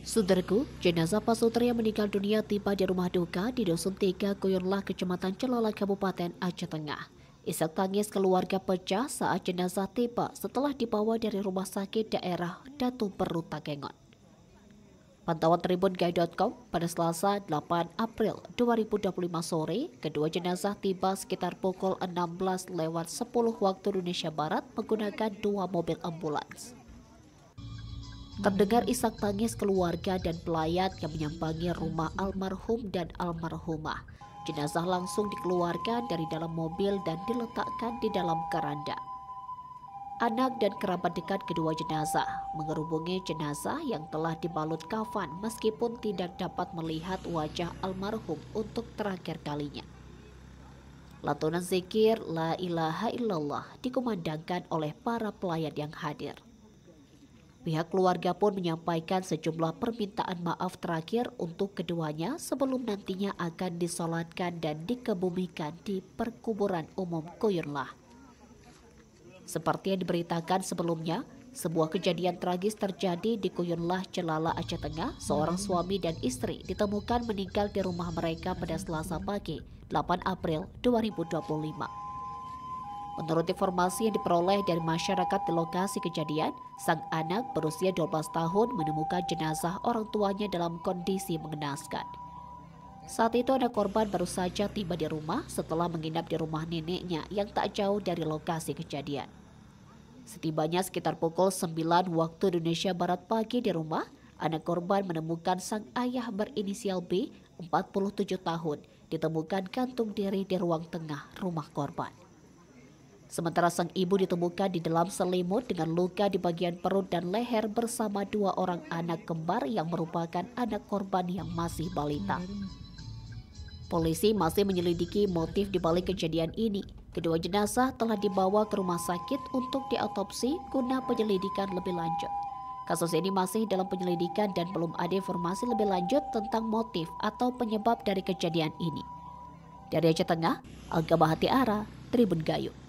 Saudaraku, jenazah Pasutri yang meninggal dunia tiba di rumah duka di Dusun 3, Kuyunlah, Kecamatan Celala, Kabupaten Aceh Tengah. Isak tangis keluarga pecah saat jenazah tiba setelah dibawa dari rumah sakit daerah Datu Beru Takengon. Pantauan tribungai.com pada Selasa 8 April 2025 sore, kedua jenazah tiba sekitar pukul 16:10 waktu Indonesia Barat menggunakan dua mobil ambulans. Terdengar isak tangis keluarga dan pelayat yang menyambangi rumah almarhum dan almarhumah. Jenazah langsung dikeluarkan dari dalam mobil dan diletakkan di dalam keranda. Anak dan kerabat dekat kedua jenazah mengerubungi jenazah yang telah dibalut kafan meskipun tidak dapat melihat wajah almarhum untuk terakhir kalinya. Lantunan zikir La ilaha illallah dikumandangkan oleh para pelayat yang hadir. Pihak keluarga pun menyampaikan sejumlah permintaan maaf terakhir untuk keduanya sebelum nantinya akan disolatkan dan dikebumikan di perkuburan umum Kuyunlah. Seperti yang diberitakan sebelumnya, sebuah kejadian tragis terjadi di Kuyunlah, Celala, Aceh Tengah. Seorang suami dan istri ditemukan meninggal di rumah mereka pada Selasa pagi, 8 April 2025. Menurut informasi yang diperoleh dari masyarakat di lokasi kejadian, sang anak berusia 12 tahun menemukan jenazah orang tuanya dalam kondisi mengenaskan. Saat itu anak korban baru saja tiba di rumah setelah menginap di rumah neneknya yang tak jauh dari lokasi kejadian. Setibanya sekitar pukul 9 waktu Indonesia Barat pagi di rumah, anak korban menemukan sang ayah berinisial B, 47 tahun, ditemukan gantung diri di ruang tengah rumah korban. Sementara sang ibu ditemukan di dalam selimut dengan luka di bagian perut dan leher bersama dua orang anak kembar yang merupakan anak korban yang masih balita. Polisi masih menyelidiki motif di balik kejadian ini. Kedua jenazah telah dibawa ke rumah sakit untuk diautopsi guna penyelidikan lebih lanjut. Kasus ini masih dalam penyelidikan dan belum ada informasi lebih lanjut tentang motif atau penyebab dari kejadian ini. Dari Aceh Tengah, Alga Bahati Ara, Tribun Gayo.